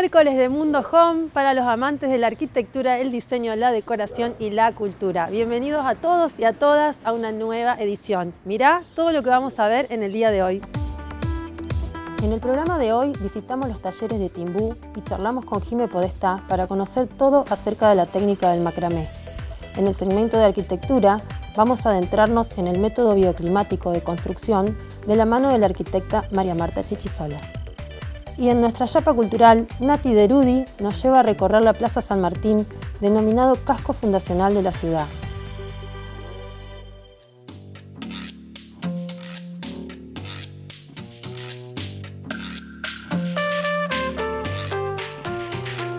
miércoles de Mundo Home para los amantes de la arquitectura, el diseño, la decoración y la cultura. Bienvenidos a todos y a todas a una nueva edición. Mirá todo lo que vamos a ver en el día de hoy. En el programa de hoy visitamos los talleres de Timbú y charlamos con Jime Podestá para conocer todo acerca de la técnica del macramé. En el segmento de arquitectura vamos a adentrarnos en el método bioclimático de construcción de la mano de la arquitecta María Marta Chichisola. Y en nuestra chapa cultural, Nati Derudi nos lleva a recorrer la Plaza San Martín, denominado casco fundacional de la ciudad.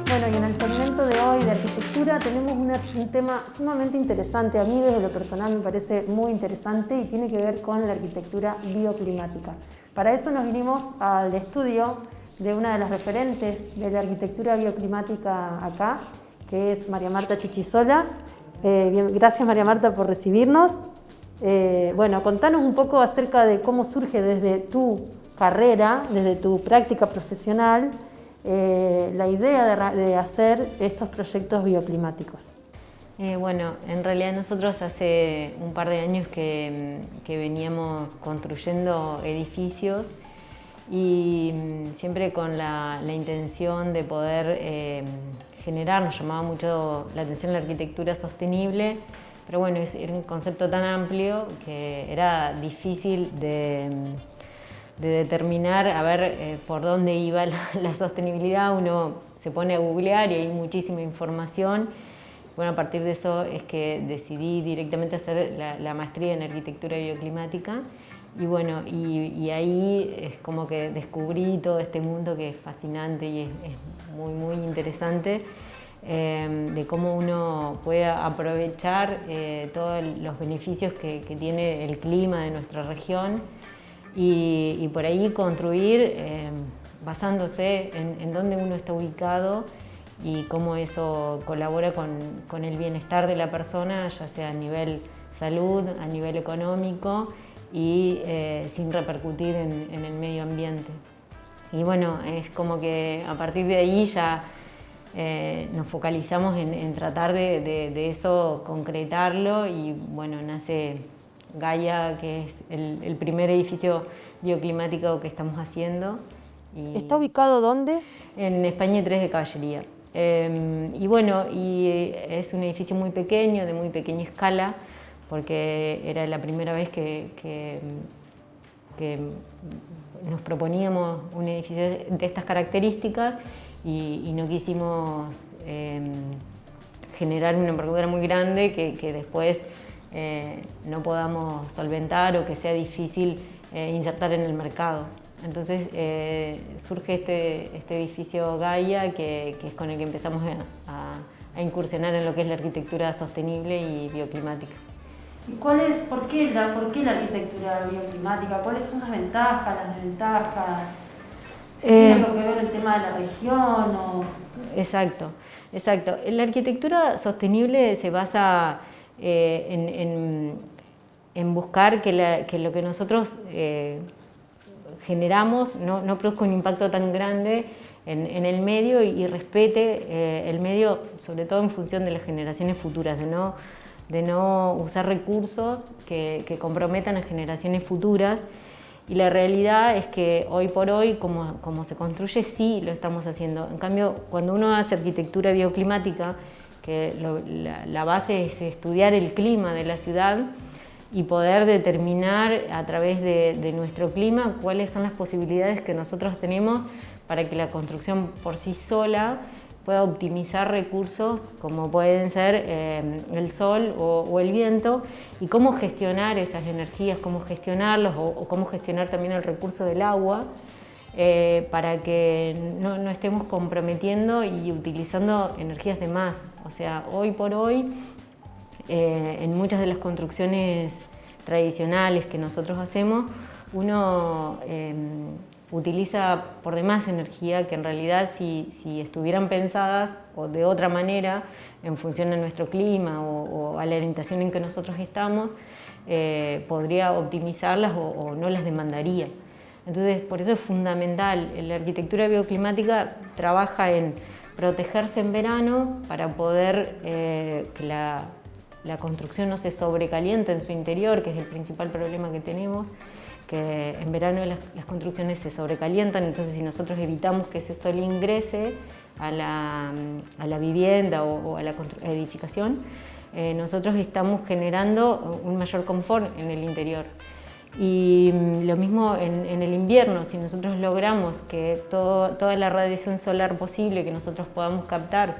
Bueno, y en el segmento de hoy de arquitectura tenemos un tema sumamente interesante. A mí desde lo personal me parece muy interesante y tiene que ver con la arquitectura bioclimática. Para eso nos vinimos al estudio de una de las referentes de la arquitectura bioclimática acá, que es María Marta Chichisola. Gracias María Marta por recibirnos. Bueno, contanos un poco acerca de cómo surge desde tu carrera, desde tu práctica profesional, la idea de hacer estos proyectos bioclimáticos. Bueno, en realidad nosotros hace un par de años que veníamos construyendo edificios y siempre con la intención de poder generar, nos llamaba mucho la atención la arquitectura sostenible, pero bueno, era un concepto tan amplio que era difícil de determinar a ver por dónde iba la sostenibilidad. Uno se pone a googlear y hay muchísima información. Bueno, a partir de eso es que decidí directamente hacer la maestría en arquitectura bioclimática. Y bueno, y ahí es como que descubrí todo este mundo que es fascinante y es muy, muy interesante, de cómo uno puede aprovechar todos los beneficios que tiene el clima de nuestra región y por ahí construir basándose en dónde uno está ubicado y cómo eso colabora con el bienestar de la persona, ya sea a nivel salud, a nivel económico, y sin repercutir en el medio ambiente. Y bueno, es como que a partir de ahí ya nos focalizamos en tratar de eso concretarlo y bueno, nace Gaia, que es el primer edificio bioclimático que estamos haciendo. ¿Está ubicado dónde? En España 3 de Caballería. Y bueno, y es un edificio muy pequeño, de muy pequeña escala, porque era la primera vez que nos proponíamos un edificio de estas características y no quisimos generar una envergadura muy grande que después no podamos solventar o que sea difícil insertar en el mercado. Entonces surge este edificio Gaia, que es con el que empezamos a incursionar en lo que es la arquitectura sostenible y bioclimática. ¿Por qué la arquitectura bioclimática? ¿Cuáles son las ventajas, las desventajas? ¿Tiene algo que ver el tema de la región? Exacto. La arquitectura sostenible se basa en buscar que lo que nosotros generamos no produzca un impacto tan grande en el medio y respete el medio, sobre todo en función de las generaciones futuras, de no usar recursos que comprometan a generaciones futuras. Y la realidad es que hoy por hoy, como se construye, sí lo estamos haciendo. En cambio, cuando uno hace arquitectura bioclimática, que la base es estudiar el clima de la ciudad y poder determinar a través de nuestro clima cuáles son las posibilidades que nosotros tenemos para que la construcción por sí sola pueda optimizar recursos como pueden ser el sol o el viento, y cómo gestionar esas energías, cómo gestionarlos o cómo gestionar también el recurso del agua para que no estemos comprometiendo y utilizando energías de más. O sea, hoy por hoy en muchas de las construcciones tradicionales que nosotros hacemos, uno utiliza por demás energía que en realidad si estuvieran pensadas o de otra manera en función de nuestro clima o a la orientación en que nosotros estamos, podría optimizarlas o no las demandaría. Entonces, por eso es fundamental. La arquitectura bioclimática trabaja en protegerse en verano para poder que la construcción no se sobrecaliente en su interior, que es el principal problema que tenemos, que en verano las construcciones se sobrecalientan, entonces si nosotros evitamos que ese sol ingrese a la vivienda o a la edificación, nosotros estamos generando un mayor confort en el interior. Y lo mismo en el invierno, si nosotros logramos que toda la radiación solar posible que nosotros podamos captar,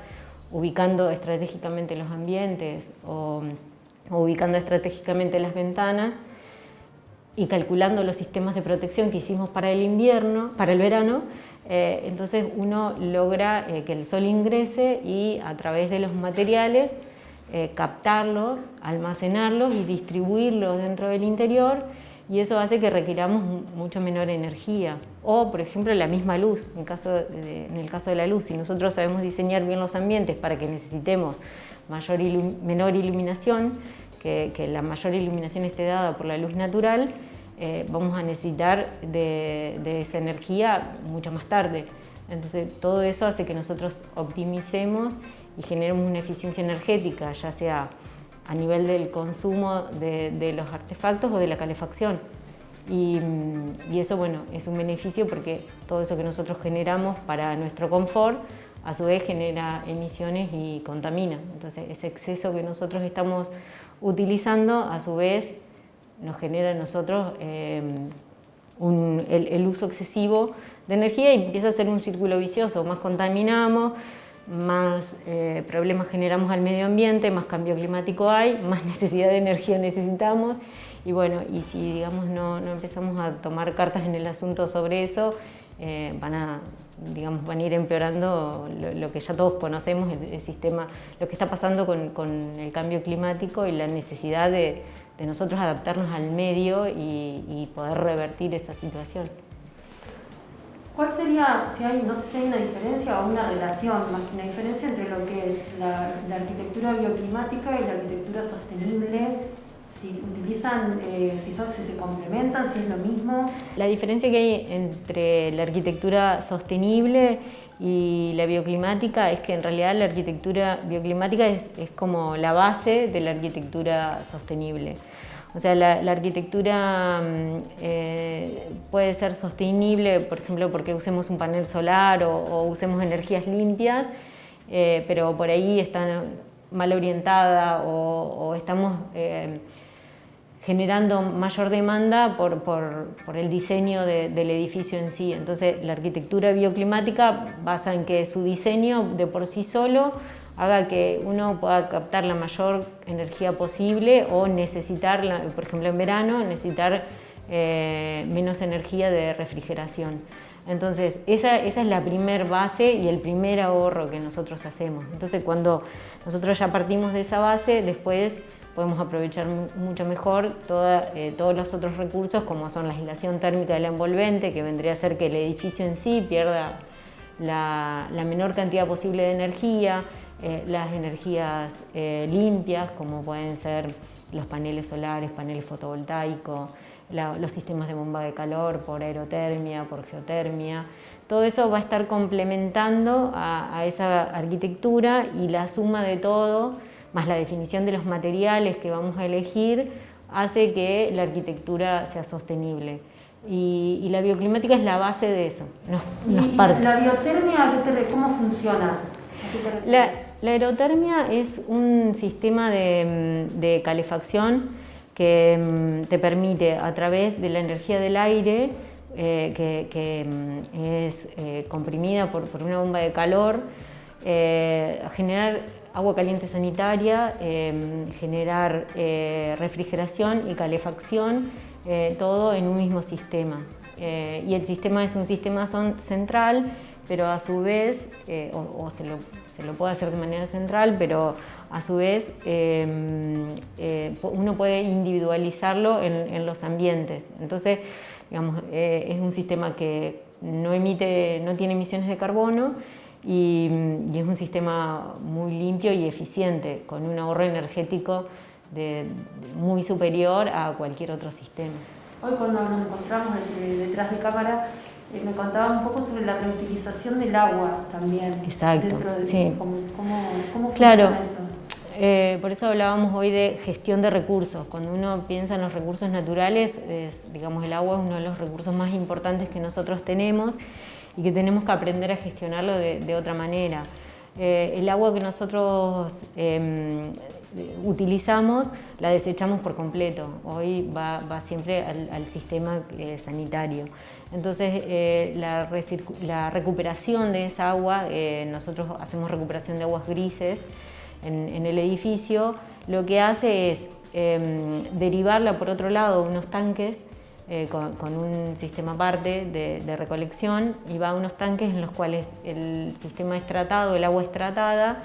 ubicando estratégicamente los ambientes o ubicando estratégicamente las ventanas y calculando los sistemas de protección que hicimos para el invierno, para el verano, entonces uno logra que el sol ingrese y a través de los materiales captarlos, almacenarlos y distribuirlos dentro del interior, y eso hace que requiramos mucho menor energía. O, por ejemplo, la misma luz, en el caso de la luz, si nosotros sabemos diseñar bien los ambientes para que necesitemos menor iluminación, que la mayor iluminación esté dada por la luz natural, vamos a necesitar de esa energía mucho más tarde. Entonces, todo eso hace que nosotros optimicemos y generemos una eficiencia energética, ya sea a nivel del consumo de los artefactos o de la calefacción. Y eso, bueno, es un beneficio porque todo eso que nosotros generamos para nuestro confort, a su vez genera emisiones y contamina. Entonces, ese exceso que nosotros estamos utilizando, a su vez, nos genera a nosotros el uso excesivo de energía y empieza a ser un círculo vicioso. Más contaminamos, más problemas generamos al medio ambiente, más cambio climático hay, más necesidad de energía necesitamos. Y bueno, y si digamos no empezamos a tomar cartas en el asunto sobre eso, van a ir empeorando lo que ya todos conocemos, el sistema, lo que está pasando con el cambio climático y la necesidad de nosotros adaptarnos al medio y poder revertir esa situación. ¿Cuál sería, no sé si hay una diferencia o una relación, más que una diferencia entre lo que es la arquitectura bioclimática y la arquitectura sostenible? Si utilizan, si se complementan, si es lo mismo. La diferencia que hay entre la arquitectura sostenible y la bioclimática es que en realidad la arquitectura bioclimática es como la base de la arquitectura sostenible. O sea, la arquitectura puede ser sostenible, por ejemplo, porque usemos un panel solar o usemos energías limpias, pero por ahí está mal orientada o estamos generando mayor demanda por el diseño del edificio en sí. Entonces, la arquitectura bioclimática basa en que su diseño de por sí solo haga que uno pueda captar la mayor energía posible o necesitar, por ejemplo en verano, necesitar menos energía de refrigeración. Entonces, esa es la primer base y el primer ahorro que nosotros hacemos. Entonces, cuando nosotros ya partimos de esa base, después podemos aprovechar mucho mejor todos los otros recursos, como son la aislación térmica de la envolvente, que vendría a ser que el edificio en sí pierda la menor cantidad posible de energía, las energías limpias, como pueden ser los paneles solares, paneles fotovoltaicos, los sistemas de bomba de calor por aerotermia, por geotermia. Todo eso va a estar complementando a esa arquitectura, y la suma de todo, más la definición de los materiales que vamos a elegir, hace que la arquitectura sea sostenible. Y la bioclimática es la base de eso. ¿La biotermia cómo funciona? La aerotermia es un sistema de calefacción que te permite, a través de la energía del aire, que es comprimida por una bomba de calor, generar agua caliente sanitaria, generar refrigeración y calefacción, todo en un mismo sistema. Y el sistema es un sistema central, pero a su vez, se lo puede hacer de manera central, pero a su vez uno puede individualizarlo en los ambientes. Entonces, digamos, es un sistema que no tiene emisiones de carbono, y es un sistema muy limpio y eficiente, con un ahorro energético muy superior a cualquier otro sistema. Hoy cuando nos encontramos detrás de cámara, me contaba un poco sobre la reutilización del agua también. Exacto, sí. ¿Cómo claro. funciona eso? Por eso hablábamos hoy de gestión de recursos. Cuando uno piensa en los recursos naturales, digamos, el agua es uno de los recursos más importantes que nosotros tenemos y que tenemos que aprender a gestionarlo de otra manera. El agua que nosotros utilizamos la desechamos por completo. Hoy va siempre al sistema sanitario. Entonces la recuperación de esa agua, nosotros hacemos recuperación de aguas grises en el edificio, lo que hace es derivarla por otro lado a unos tanques con un sistema aparte de recolección, y va a unos tanques en los cuales el sistema es tratado, el agua es tratada,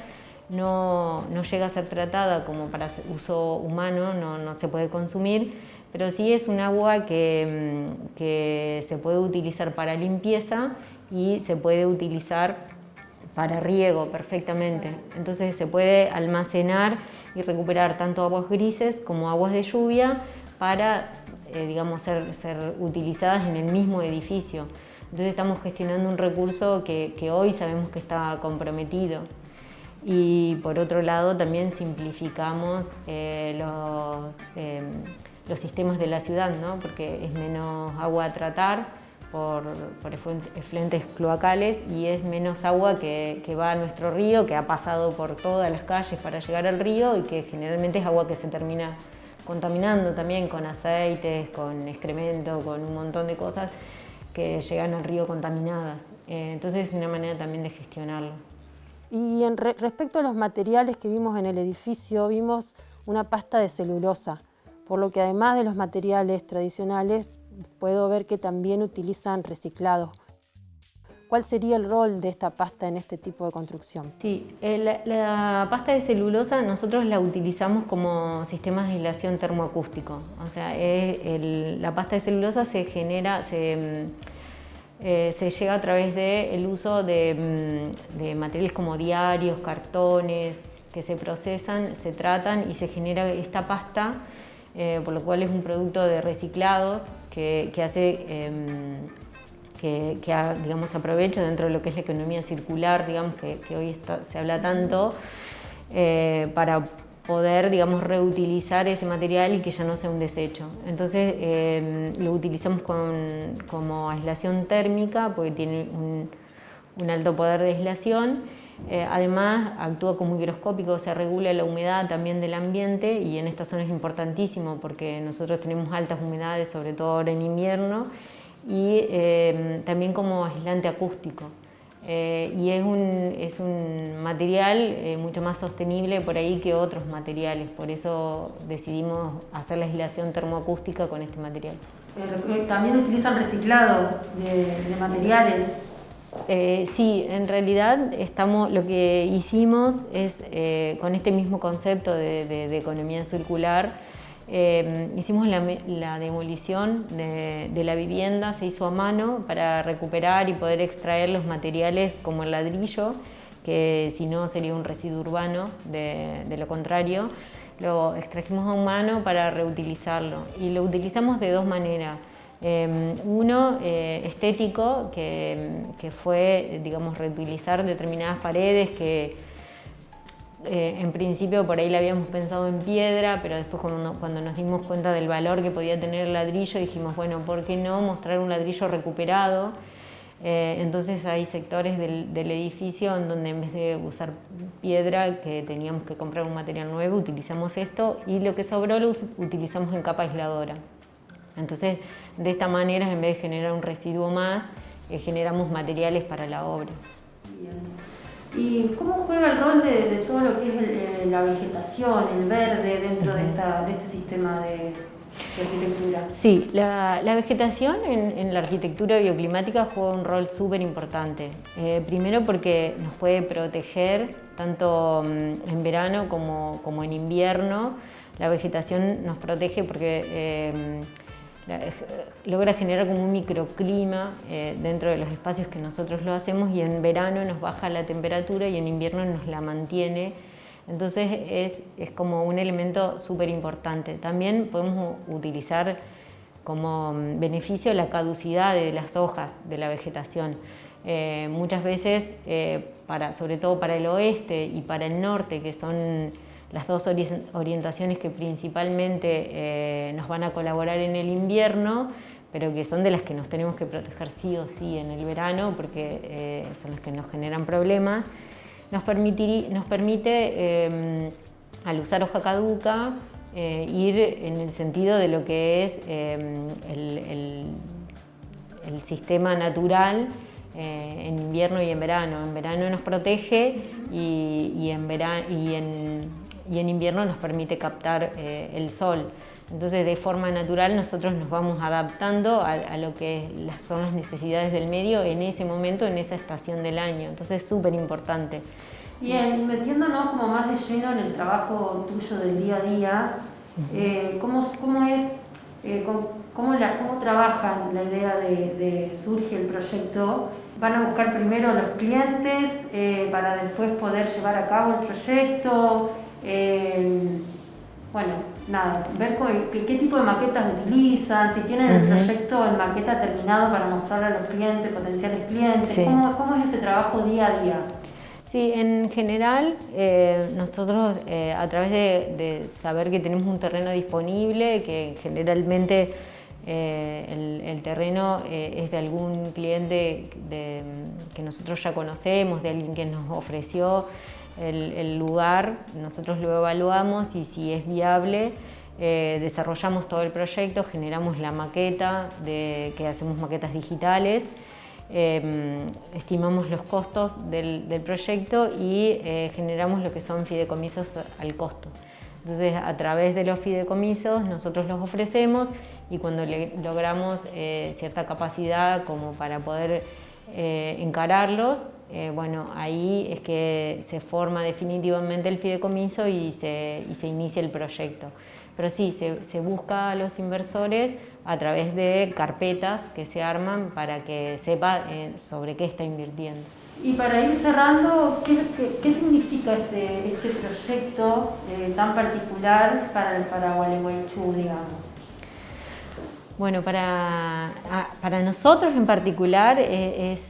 no llega a ser tratada como para uso humano, no se puede consumir, pero sí es un agua que se puede utilizar para limpieza y se puede utilizar para riego perfectamente. Entonces se puede almacenar y recuperar tanto aguas grises como aguas de lluvia para digamos, ser utilizadas en el mismo edificio. Entonces estamos gestionando un recurso que hoy sabemos que está comprometido. Y por otro lado también simplificamos los sistemas de la ciudad, ¿no? Porque es menos agua a tratar por efluentes cloacales y es menos agua que va a nuestro río, que ha pasado por todas las calles para llegar al río y que generalmente es agua que se termina contaminando también con aceites, con excremento, con un montón de cosas que llegan al río contaminadas. Entonces es una manera también de gestionarlo. Y respecto a los materiales que vimos en el edificio, vimos una pasta de celulosa, por lo que además de los materiales tradicionales, puedo ver que también utilizan reciclados. ¿Cuál sería el rol de esta pasta en este tipo de construcción? Sí, la pasta de celulosa nosotros la utilizamos como sistemas de aislación termoacústico. O sea, la pasta de celulosa se llega a través del uso de materiales como diarios, cartones, que se procesan, se tratan y se genera esta pasta, por lo cual es un producto de reciclados que hace que digamos, aprovecho dentro de lo que es la economía circular, digamos, que hoy se habla tanto, para poder, digamos, reutilizar ese material y que ya no sea un desecho. Entonces lo utilizamos como aislación térmica porque tiene un alto poder de aislación. Además actúa como microscópico, se regula la humedad también del ambiente y en esta zona es importantísimo porque nosotros tenemos altas humedades, sobre todo ahora en invierno, y también como aislante acústico. Y es un material mucho más sostenible por ahí que otros materiales, por eso decidimos hacer la aislación termoacústica con este material. ¿También utilizan reciclado de materiales? Sí, en realidad lo que hicimos es, con este mismo concepto de economía circular, hicimos la demolición de la vivienda, se hizo a mano para recuperar y poder extraer los materiales como el ladrillo, que si no sería un residuo urbano, de lo contrario. Lo extrajimos a mano para reutilizarlo y lo utilizamos de dos maneras. Uno estético, que fue, digamos, reutilizar determinadas paredes que en principio por ahí la habíamos pensado en piedra, pero después cuando nos dimos cuenta del valor que podía tener el ladrillo, dijimos, bueno, ¿por qué no mostrar un ladrillo recuperado? Entonces hay sectores del edificio en donde en vez de usar piedra, que teníamos que comprar un material nuevo, utilizamos esto y lo que sobró lo utilizamos en capa aisladora. Entonces, de esta manera, en vez de generar un residuo más, generamos materiales para la obra. Bien. ¿Y cómo juega el rol de todo lo que es la vegetación, el verde, dentro de este sistema de arquitectura? Sí, la vegetación en la arquitectura bioclimática juega un rol súper importante. Primero porque nos puede proteger tanto en verano como en invierno. La vegetación nos protege porque logra generar como un microclima dentro de los espacios que nosotros lo hacemos, y en verano nos baja la temperatura y en invierno nos la mantiene Entonces es como un elemento súper importante. También podemos utilizar como beneficio la caducidad de las hojas de la vegetación. Muchas veces, sobre todo para el oeste y para el norte, que son las dos orientaciones que principalmente nos van a colaborar en el invierno, pero que son de las que nos tenemos que proteger sí o sí en el verano, porque son las que nos generan problemas, nos permite, al usar hoja caduca, ir en el sentido de lo que es el sistema natural en invierno y en verano. En verano nos protege y en invierno nos permite captar el sol. Entonces, de forma natural, nosotros nos vamos adaptando a lo que son las necesidades del medio en ese momento, en esa estación del año. Entonces, es súper importante. Bien, metiéndonos como más de lleno en el trabajo tuyo del día a día, ¿cómo trabajan la idea de surge el proyecto? ¿Van a buscar primero los clientes para después poder llevar a cabo el proyecto? Ver qué tipo de maquetas utilizan, si tienen el proyecto en maqueta terminado para mostrarle a los clientes, potenciales clientes. Sí. ¿Cómo es ese trabajo día a día? Sí, en general nosotros a través de saber que tenemos un terreno disponible, que generalmente el terreno es de algún cliente que nosotros ya conocemos, de alguien que nos ofreció el lugar, nosotros lo evaluamos y si es viable desarrollamos todo el proyecto, generamos la maqueta, que hacemos maquetas digitales. Estimamos los costos del proyecto y generamos lo que son fideicomisos al costo. Entonces, a través de los fideicomisos nosotros los ofrecemos y cuando logramos cierta capacidad como para poder encararlos, ahí es que se forma definitivamente el fideicomiso y se inicia el proyecto. Pero sí, se busca a los inversores a través de carpetas que se arman para que sepa sobre qué está invirtiendo. Y para ir cerrando, ¿qué significa este proyecto tan particular para Gualeguaychú, digamos? Bueno, para nosotros en particular es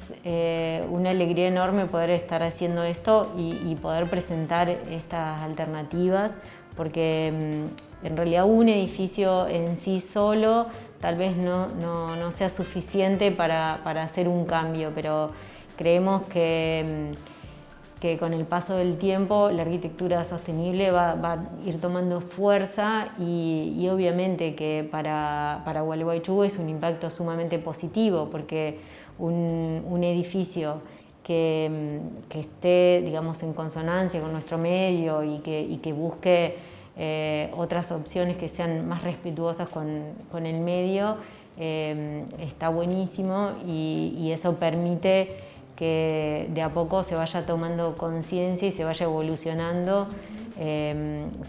una alegría enorme poder estar haciendo esto y poder presentar estas alternativas, porque en realidad un edificio en sí solo tal vez no sea suficiente para hacer un cambio, pero creemos que con el paso del tiempo la arquitectura sostenible va a ir tomando fuerza y obviamente que para Gualeguaychú es un impacto sumamente positivo, porque un edificio que esté, digamos, en consonancia con nuestro medio y que busque otras opciones que sean más respetuosas con el medio, está buenísimo y eso permite que de a poco se vaya tomando conciencia y se vaya evolucionando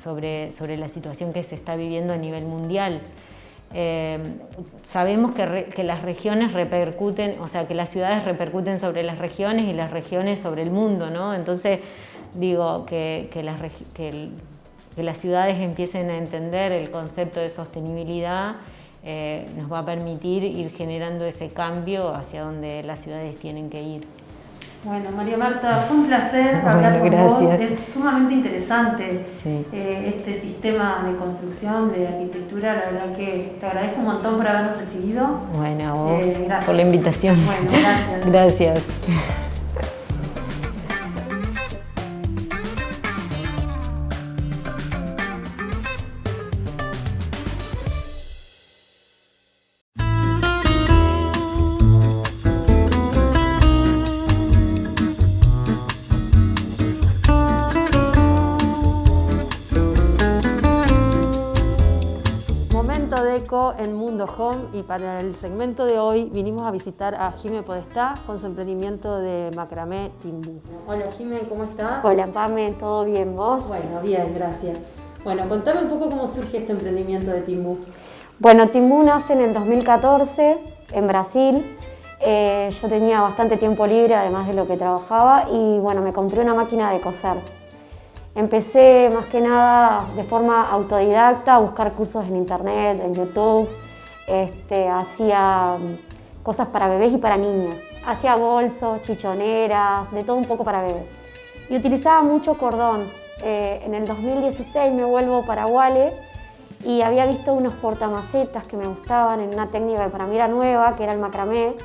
sobre la situación que se está viviendo a nivel mundial. Sabemos que las regiones repercuten, o sea, que las ciudades repercuten sobre las regiones y las regiones sobre el mundo, ¿no? Entonces, digo que las ciudades empiecen a entender el concepto de sostenibilidad nos va a permitir ir generando ese cambio hacia donde las ciudades tienen que ir. Bueno, María Marta, fue un placer hablar con vos. Es sumamente interesante este sistema de construcción, de arquitectura. La verdad que te agradezco un montón por habernos recibido. Bueno, a vos por la invitación. Bueno, gracias. Gracias. En Mundo Home, y para el segmento de hoy vinimos a visitar a Jimé Podestá con su emprendimiento de macramé Timbú. Hola Jimé, ¿cómo estás? Hola Pame, ¿todo bien vos? Bueno, bien, gracias. Bueno, contame un poco cómo surge este emprendimiento de Timbú. Bueno, Timbú nace en el 2014 en Brasil. Yo tenía bastante tiempo libre además de lo que trabajaba y bueno, me compré una máquina de coser. Empecé más que nada de forma autodidacta a buscar cursos en internet, en YouTube. Hacía cosas para bebés y para niños. Hacía bolsos, chichoneras, de todo un poco para bebés. Y utilizaba mucho cordón. En el 2016 me vuelvo para Guale y había visto unos portamacetas que me gustaban en una técnica que para mí era nueva, que era el macramé.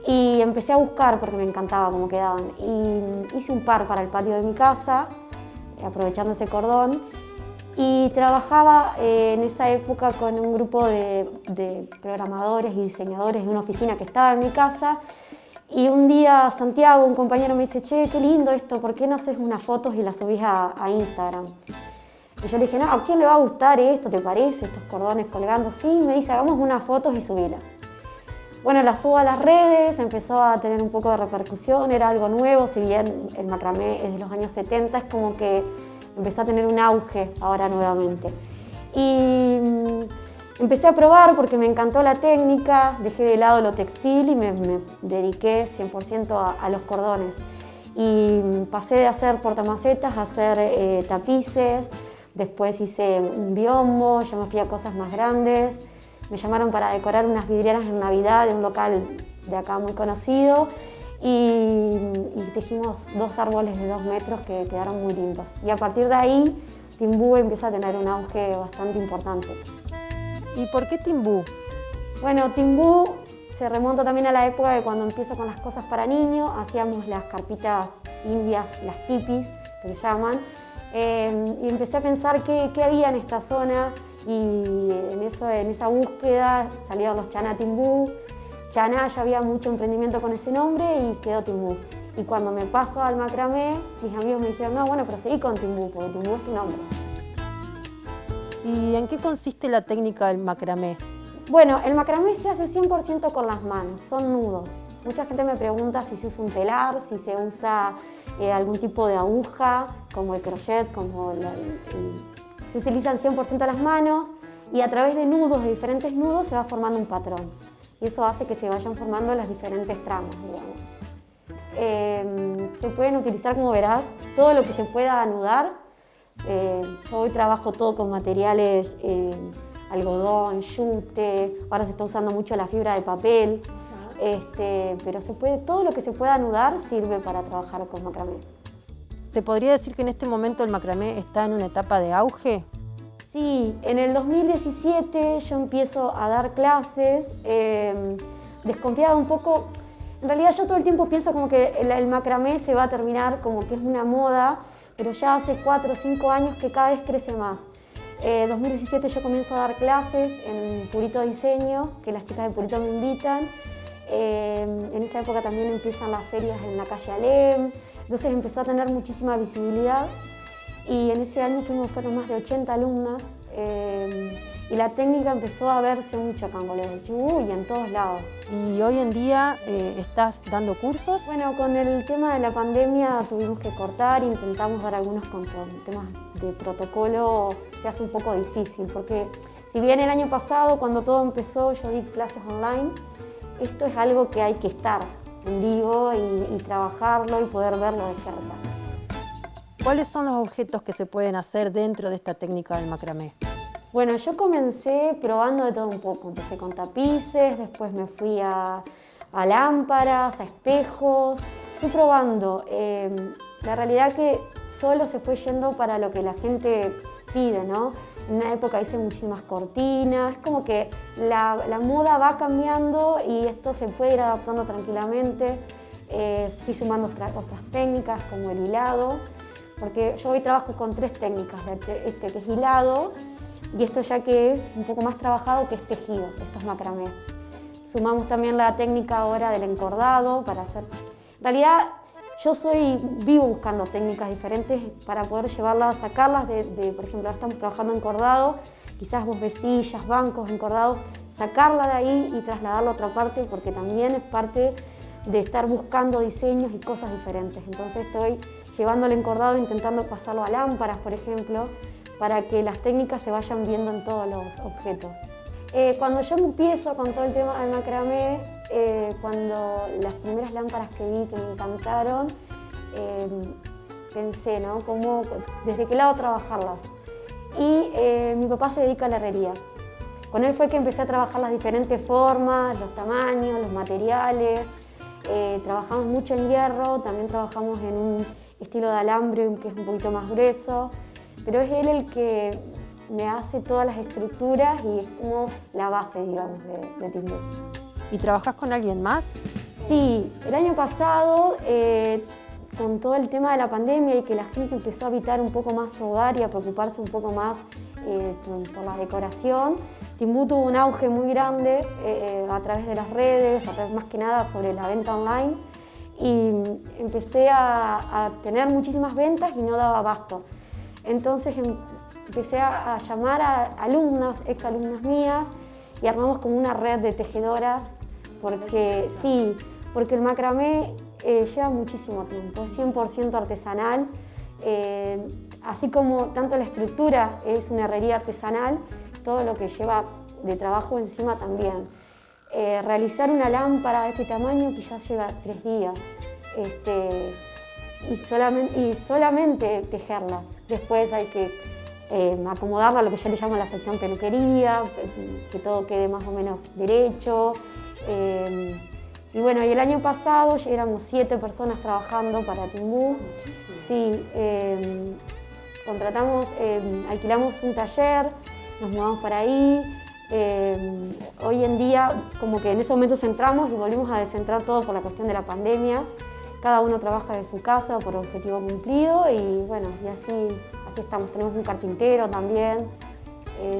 Y empecé a buscar porque me encantaba cómo quedaban. Y hice un par para el patio de mi casa, aprovechando ese cordón. Y trabajaba en esa época con un grupo de programadores y diseñadores en una oficina que estaba en mi casa. Y un día Santiago, un compañero, me dice: che, qué lindo esto, ¿por qué no haces unas fotos y las subís a Instagram? Y yo le dije: no, ¿a quién le va a gustar esto? ¿Te parece? Estos cordones colgando. Sí, me dice: hagamos unas fotos y subílas. Bueno, las subo a las redes, empezó a tener un poco de repercusión, era algo nuevo, si bien el macramé es de los años 70, es como que empezó a tener un auge ahora nuevamente. Y empecé a probar porque me encantó la técnica, dejé de lado lo textil y me dediqué 100% a los cordones. Y pasé de hacer portamacetas a hacer tapices, después hice un biombo, ya me fui a cosas más grandes. Me llamaron para decorar unas vidrieras en Navidad de un local de acá muy conocido y tejimos 2 árboles de 2 metros que quedaron muy lindos. Y a partir de ahí, Timbú empieza a tener un auge bastante importante. ¿Y por qué Timbú? Bueno, Timbú se remonta también a la época de cuando empiezo con las cosas para niños, hacíamos las carpitas indias, las tipis, que se llaman, y empecé a pensar qué había en esta zona. Y en esa búsqueda salieron los Chaná Timbú. Chaná, ya había mucho emprendimiento con ese nombre y quedó Timbú. Y cuando me paso al macramé, mis amigos me dijeron: no, bueno, pero seguí con Timbú, porque Timbú es tu nombre. ¿Y en qué consiste la técnica del macramé? Bueno, el macramé se hace 100% con las manos, son nudos. Mucha gente me pregunta si se usa un telar, si se usa algún tipo de aguja, como el crochet, como se utilizan 100% las manos y a través de nudos, de diferentes nudos, se va formando un patrón. Y eso hace que se vayan formando las diferentes tramas, digamos. Se pueden utilizar, como verás, todo lo que se pueda anudar. Yo hoy trabajo todo con materiales, algodón, yute, ahora se está usando mucho la fibra de papel, pero todo lo que se pueda anudar sirve para trabajar con macramé. ¿Se podría decir que en este momento el macramé está en una etapa de auge? Sí, en el 2017 yo empiezo a dar clases, desconfiada un poco. En realidad yo todo el tiempo pienso como que el macramé se va a terminar, como que es una moda, pero ya hace 4 o 5 años que cada vez crece más. En 2017 yo comienzo a dar clases en Purito Diseño, que las chicas de Purito me invitan. En esa época también empiezan las ferias en la calle Alem. Entonces empezó a tener muchísima visibilidad y en ese año fueron más de 80 alumnas y la técnica empezó a verse mucho acá en Bolívar del Chubut y en todos lados. ¿Y hoy en día estás dando cursos? Bueno, con el tema de la pandemia tuvimos que cortar, intentamos dar algunos con temas de protocolo, se hace un poco difícil porque si bien el año pasado cuando todo empezó yo di clases online, esto es algo que hay que estar en vivo y trabajarlo y poder verlo de cerca. ¿Cuáles son los objetos que se pueden hacer dentro de esta técnica del macramé? Bueno, yo comencé probando de todo un poco. Empecé con tapices, después me fui a lámparas, a espejos. Fui probando. La realidad que solo se fue yendo para lo que la gente pide, ¿no? En una época hice muchísimas cortinas, es como que la moda va cambiando y esto se puede ir adaptando tranquilamente. Fui sumando otras técnicas como el hilado, porque yo hoy trabajo con 3 técnicas, que es hilado y esto ya que es un poco más trabajado que es tejido, esto es macramé. Sumamos también la técnica ahora del encordado para hacer... En realidad yo vivo buscando técnicas diferentes para poder llevarlas, sacarlas por ejemplo, ahora estamos trabajando encordado, quizás vos ves sillas, bancos encordados, sacarla de ahí y trasladarla a otra parte porque también es parte de estar buscando diseños y cosas diferentes. Entonces estoy llevando el encordado e intentando pasarlo a lámparas, por ejemplo, para que las técnicas se vayan viendo en todos los objetos. Cuando yo empiezo con todo el tema del macramé, cuando las primeras lámparas que vi que me encantaron, pensé, ¿no? Cómo, desde qué lado trabajarlas. Y mi papá se dedica a la herrería. Con él fue que empecé a trabajar las diferentes formas, los tamaños, los materiales. Trabajamos mucho en hierro, también trabajamos en un estilo de alambre que es un poquito más grueso, pero es él el que me hace todas las estructuras y es como la base, digamos, de Timbú. ¿Y trabajás con alguien más? Sí, el año pasado, con todo el tema de la pandemia y que la gente empezó a habitar un poco más su hogar y a preocuparse un poco más por la decoración, Timbú tuvo un auge muy grande a través de las redes, a través más que nada sobre la venta online, y empecé a tener muchísimas ventas y no daba abasto. Entonces empecé a llamar a alumnas, exalumnas mías, y armamos como una red de tejedoras, porque sí, porque el macramé lleva muchísimo tiempo, es 100% artesanal, así como tanto la estructura es una herrería artesanal, todo lo que lleva de trabajo encima también. Realizar una lámpara de este tamaño que ya lleva 3 días y solamente tejerla. Después hay que acomodarla a lo que yo le llamo la sección peluquería, que todo quede más o menos derecho. Y bueno, y el año pasado ya éramos 7 personas trabajando para Timbú. Sí, alquilamos un taller, nos mudamos para ahí. Hoy en día, como que en ese momento centramos y volvimos a descentrar todo por la cuestión de la pandemia. Cada uno trabaja de su casa por objetivo cumplido y bueno, y así estamos. Tenemos un carpintero también.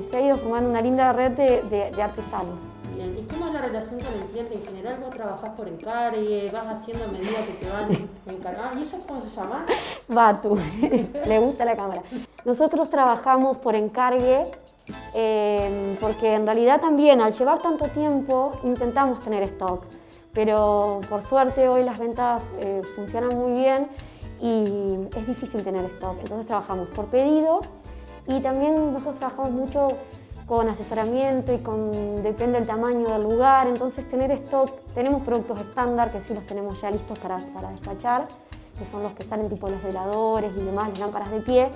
Se ha ido formando una linda red de artesanos. Bien. ¿Y cómo es la relación con el cliente en general? ¿Vos trabajás por encargue, vas haciendo a medida que te van encargando? ¿Y ella cómo se llama? Batu, le gusta la cámara. Nosotros trabajamos por encargue porque en realidad también al llevar tanto tiempo intentamos tener stock, pero por suerte hoy las ventas funcionan muy bien y es difícil tener stock, entonces trabajamos por pedido y también nosotros trabajamos mucho con asesoramiento y depende del tamaño del lugar, entonces tener stock, tenemos productos estándar que sí los tenemos ya listos para despachar, que son los que salen tipo los veladores y demás, las lámparas de pie,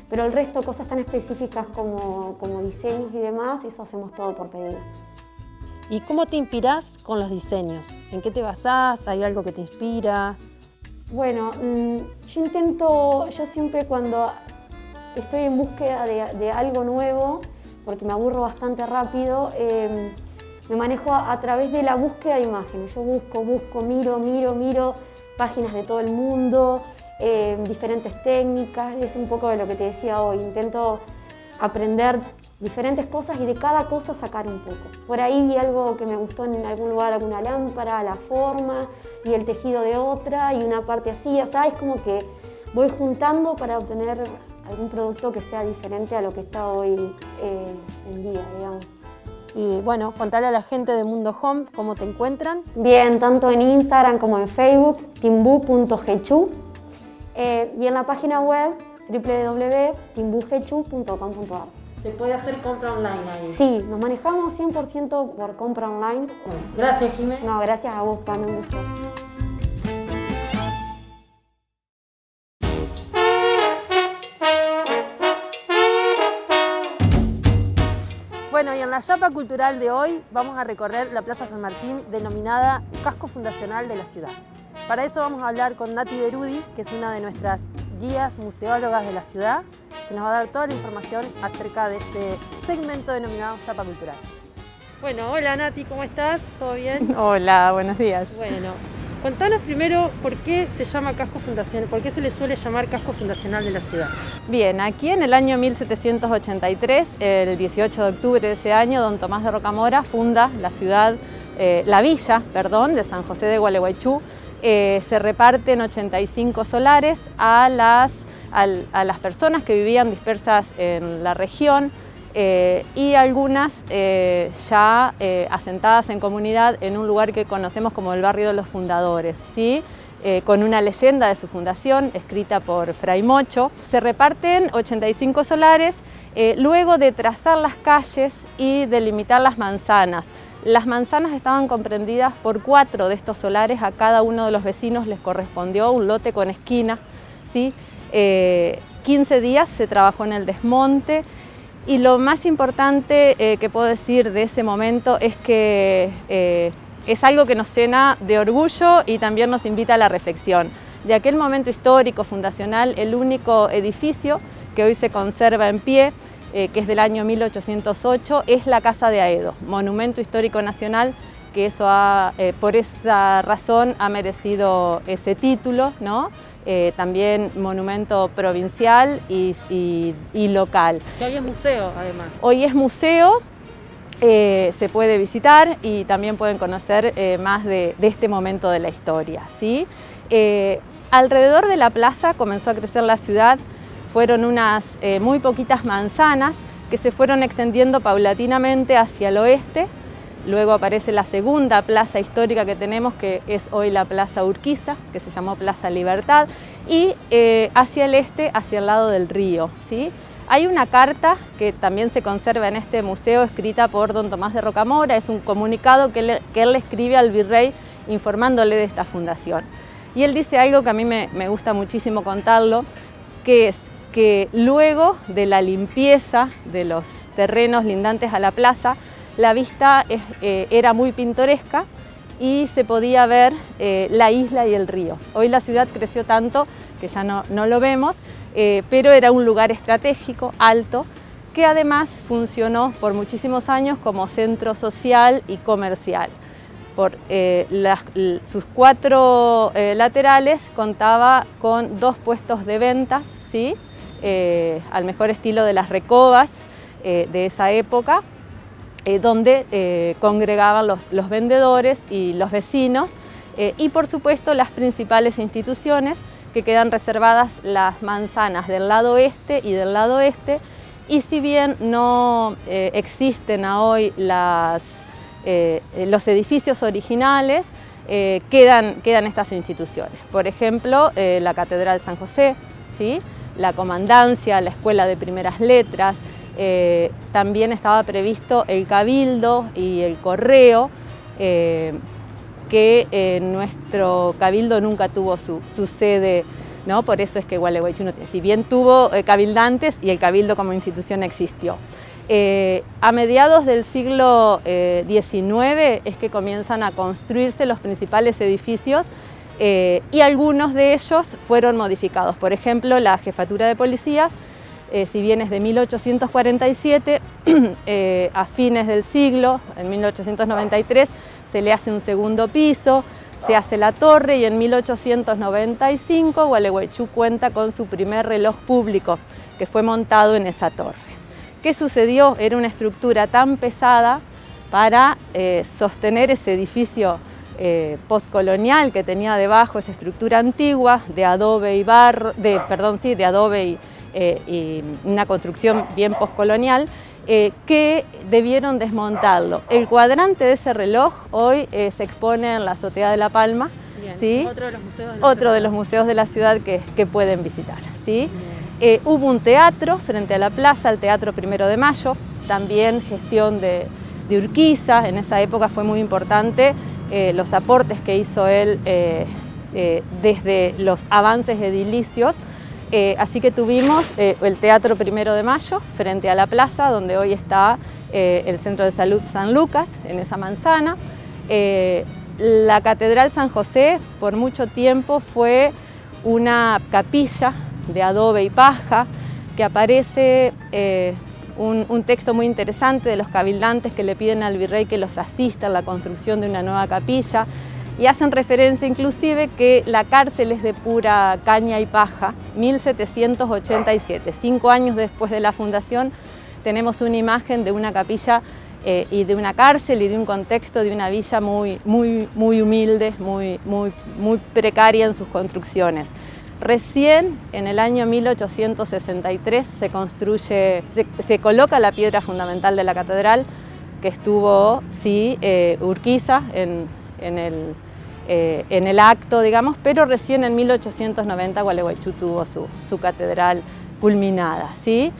pero el resto, cosas tan específicas como diseños y demás, eso hacemos todo por pedido. ¿Y cómo te inspirás con los diseños? ¿En qué te basás? ¿Hay algo que te inspira? Bueno, yo siempre cuando estoy en búsqueda de algo nuevo, porque me aburro bastante rápido, me manejo a través de la búsqueda de imágenes. Yo busco, miro páginas de todo el mundo, diferentes técnicas, es un poco de lo que te decía hoy. Intento aprender diferentes cosas y de cada cosa sacar un poco. Por ahí vi algo que me gustó en algún lugar, alguna lámpara, la forma y el tejido de otra y una parte así, o sea, es como que voy juntando para obtener algún producto que sea diferente a lo que está hoy en día, digamos. Y bueno, contale a la gente de Mundo Home cómo te encuentran. Bien, tanto en Instagram como en Facebook, timbu.hechu, y en la página web www.timbuhechu.com.ar. ¿Se puede hacer compra online ahí? Sí, nos manejamos 100% por compra online. Bueno, gracias, Jimé. No, gracias a vos, Pame, un gusto. Bueno, y en la chapa cultural de hoy vamos a recorrer la Plaza San Martín, denominada Casco Fundacional de la ciudad. Para eso vamos a hablar con Nati Berudi, que es una de nuestras guías museólogas de la ciudad, que nos va a dar toda la información acerca de este segmento denominado Chapa Cultural. Bueno, hola Nati, ¿cómo estás? ¿Todo bien? Hola, buenos días. Bueno, contanos primero por qué se llama Casco Fundacional, por qué se le suele llamar Casco Fundacional de la ciudad. Bien, aquí en el año 1783, el 18 de octubre de ese año, don Tomás de Rocamora funda la villa de San José de Gualeguaychú. Se reparten 85 solares a las personas que vivían dispersas en la región y algunas ya asentadas en comunidad en un lugar que conocemos como el barrio de los fundadores, ¿sí? Con una leyenda de su fundación escrita por Fray Mocho. Se reparten 85 solares luego de trazar las calles y delimitar las manzanas. Las manzanas estaban comprendidas por 4 de estos solares, a cada uno de los vecinos les correspondió un lote con esquina, ¿sí? 15 días se trabajó en el desmonte y lo más importante que puedo decir de ese momento es que es algo que nos llena de orgullo y también nos invita a la reflexión. De aquel momento histórico, fundacional, el único edificio que hoy se conserva en pie, que es del año 1808, es la Casa de Aedo, Monumento Histórico Nacional, que eso por esa razón ha merecido ese título, ¿no? También monumento provincial y local. Que hoy es museo, además. Hoy es museo, se puede visitar y también pueden conocer más de este momento de la historia, ¿sí? Alrededor de la plaza comenzó a crecer la ciudad, fueron unas muy poquitas manzanas que se fueron extendiendo paulatinamente hacia el oeste. Luego aparece la segunda plaza histórica que tenemos, que es hoy la Plaza Urquiza, que se llamó Plaza Libertad, y hacia el este, hacia el lado del río, ¿sí? Hay una carta que también se conserva en este museo, escrita por don Tomás de Rocamora, es un comunicado que él le escribe al virrey informándole de esta fundación. Y él dice algo que a mí me gusta muchísimo contarlo, que es que luego de la limpieza de los terrenos lindantes a la plaza, la vista era muy pintoresca y se podía ver la isla y el río. Hoy la ciudad creció tanto que ya no lo vemos, pero era un lugar estratégico, alto, que además funcionó por muchísimos años como centro social y comercial. Por sus 4 laterales contaba con 2 puestos de ventas, ¿sí? Al mejor estilo de las recobas de esa época, donde congregaban los vendedores y los vecinos, y por supuesto las principales instituciones, que quedan reservadas las manzanas del lado este y del lado oeste, y si bien no existen hoy los edificios originales, quedan estas instituciones. Por ejemplo, la Catedral San José, ¿sí? La Comandancia, la Escuela de Primeras Letras, también estaba previsto el Cabildo y el Correo, que nuestro Cabildo nunca tuvo su sede, ¿no? Por eso es que Gualeguaychú no tiene, si bien tuvo cabildantes y el Cabildo como institución existió. A mediados del siglo XIX es que comienzan a construirse los principales edificios y algunos de ellos fueron modificados. Por ejemplo, la Jefatura de Policías, si bien es de 1847, a fines del siglo, en 1893, se le hace un segundo piso, se hace la torre y en 1895 Gualeguaychú cuenta con su primer reloj público que fue montado en esa torre. ¿Qué sucedió? Era una estructura tan pesada para sostener ese edificio postcolonial que tenía debajo, esa estructura antigua de adobe y barro, de adobe y una construcción bien postcolonial, que debieron desmontarlo. El cuadrante de ese reloj hoy se expone en la azotea de La Palma. Bien, ¿sí? Otro de los museos de la ciudad que pueden visitar, ¿sí? Hubo un teatro frente a la plaza, el Teatro 1 de Mayo, también gestión de Urquiza. En esa época fue muy importante los aportes que hizo él desde los avances edilicios. Así que tuvimos el Teatro 1 de Mayo frente a la plaza, donde hoy está el Centro de Salud San Lucas, en esa manzana. La Catedral San José por mucho tiempo fue una capilla de adobe y paja, que aparece un texto muy interesante de los cabildantes que le piden al virrey que los asista en la construcción de una nueva capilla, y hacen referencia inclusive que la cárcel es de pura caña y paja. 1787, 5 años después de la fundación, tenemos una imagen de una capilla y de una cárcel y de un contexto de una villa muy humilde, muy precaria en sus construcciones. Recién en el año 1863 se coloca la piedra fundamental de la catedral, que estuvo, sí, Urquiza en el acto, digamos, pero recién en 1890 Gualeguaychú tuvo su catedral culminada, ¿sí?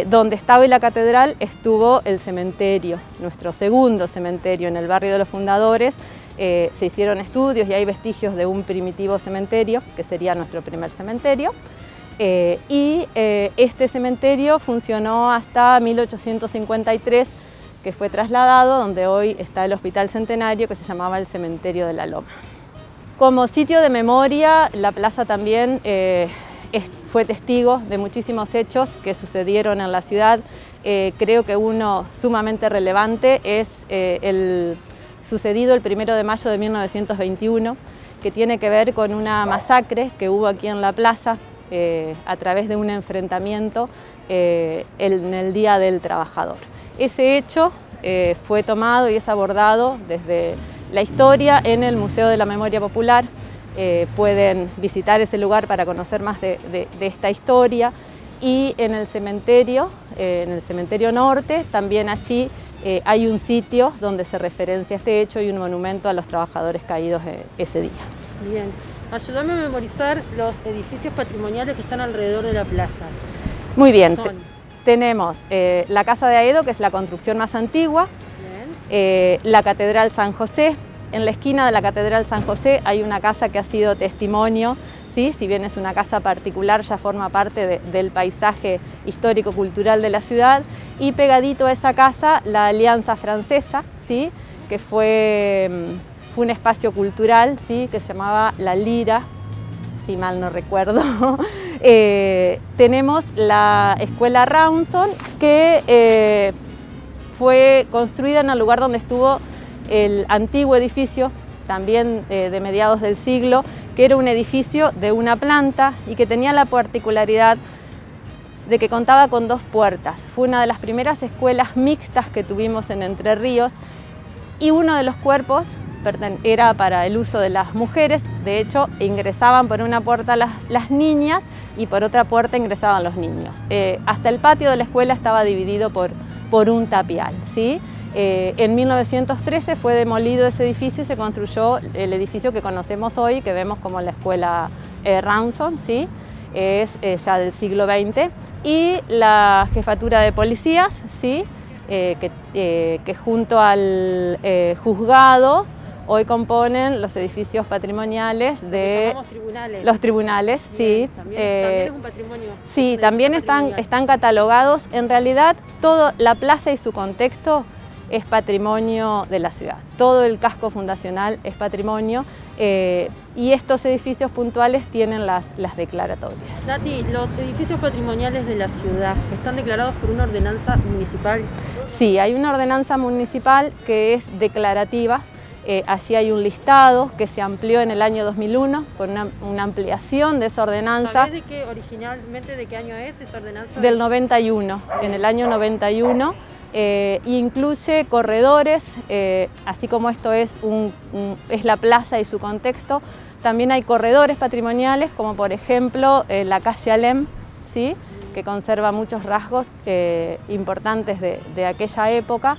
Donde está hoy la catedral estuvo el cementerio, nuestro segundo cementerio en el barrio de los Fundadores. Se hicieron estudios y hay vestigios de un primitivo cementerio, que sería nuestro primer cementerio. Este cementerio funcionó hasta 1853, que fue trasladado donde hoy está el Hospital Centenario, que se llamaba el Cementerio de la Loma. Como sitio de memoria, la plaza también fue testigo de muchísimos hechos que sucedieron en la ciudad. Creo que uno sumamente relevante es el sucedido el 1 de mayo de 1921, que tiene que ver con una masacre que hubo aquí en la plaza a través de un enfrentamiento en el Día del Trabajador. Ese hecho fue tomado y es abordado desde la historia en el Museo de la Memoria Popular. Pueden visitar ese lugar para conocer más de esta historia, y en el cementerio norte, también allí hay un sitio donde se referencia este hecho y un monumento a los trabajadores caídos ese día. Bien, ayúdame a memorizar los edificios patrimoniales que están alrededor de la plaza. Muy bien, tenemos la Casa de Aedo, que es la construcción más antigua, la Catedral San José. En la esquina de la Catedral San José hay una casa que ha sido testimonio, ¿sí? Si bien es una casa particular, ya forma parte del paisaje histórico-cultural de la ciudad, y pegadito a esa casa la Alianza Francesa, ¿sí? Que fue un espacio cultural, ¿sí? Que se llamaba La Lira, si mal no recuerdo. Tenemos la Escuela Rawson, que fue construida en el lugar donde estuvo el antiguo edificio, también de mediados del siglo, que era un edificio de una planta y que tenía la particularidad de que contaba con 2 puertas. Fue una de las primeras escuelas mixtas que tuvimos en Entre Ríos, y uno de los cuerpos era para el uso de las mujeres. De hecho, ingresaban por una puerta las niñas y por otra puerta ingresaban los niños. Hasta el patio de la escuela estaba dividido por un tapial, ¿sí? En 1913 fue demolido ese edificio y se construyó el edificio que conocemos hoy, que vemos como la Escuela Rawson, ¿sí? Es ya del siglo XX, y la Jefatura de Policías, ¿sí? Que junto al juzgado hoy componen los edificios patrimoniales de tribunales. Los tribunales. Bien, Sí. también es un patrimonio. Sí, también están catalogados. En realidad, toda la plaza y su contexto es patrimonio de la ciudad. Todo el casco fundacional es patrimonio, y estos edificios puntuales tienen las declaratorias. Nati, ¿los edificios patrimoniales de la ciudad están declarados por una ordenanza municipal? Sí, hay una ordenanza municipal que es declarativa. Allí hay un listado que se amplió en el año 2001 con una ampliación de esa ordenanza. ¿Sabés originalmente de qué año es esa ordenanza? Del 91, en el año 91. Incluye corredores, así como esto es la plaza y su contexto, también hay corredores patrimoniales, como por ejemplo la calle Alem, ¿sí? Que conserva muchos rasgos importantes de aquella época.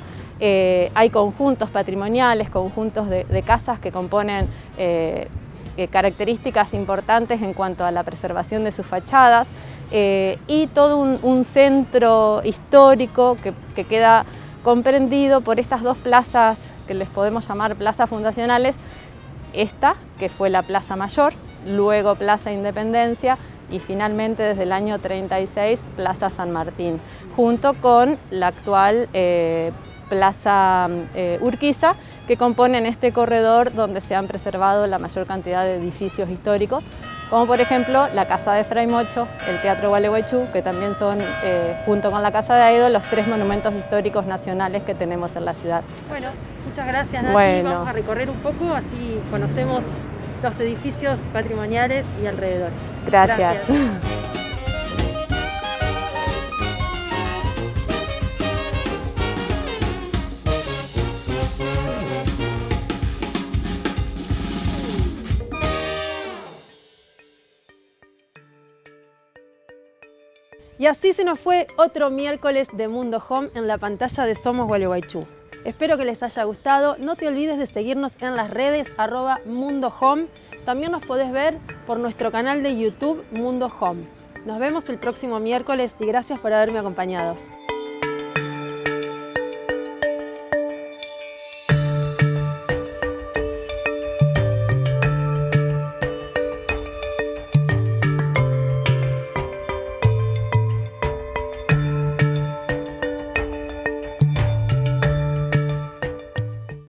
Hay conjuntos patrimoniales, conjuntos de casas que componen características importantes en cuanto a la preservación de sus fachadas, y todo un centro histórico que queda comprendido por estas 2 plazas que les podemos llamar plazas fundacionales. Esta, que fue la Plaza Mayor, luego Plaza Independencia, y finalmente desde el año 36 Plaza San Martín, junto con la actual Plaza Urquiza, que componen este corredor donde se han preservado la mayor cantidad de edificios históricos, como por ejemplo la Casa de Fray Mocho, el Teatro Gualeguaychú, que también son, junto con la Casa de Aedo, los 3 monumentos históricos nacionales que tenemos en la ciudad. Bueno, muchas gracias, Nati. Bueno. Vamos a recorrer un poco, así conocemos los edificios patrimoniales y alrededor. Gracias. Y así se nos fue otro miércoles de Mundo Home en la pantalla de Somos Gualeguaychú. Espero que les haya gustado. No te olvides de seguirnos en las redes @MundoHome. También nos podés ver por nuestro canal de YouTube Mundo Home. Nos vemos el próximo miércoles y gracias por haberme acompañado.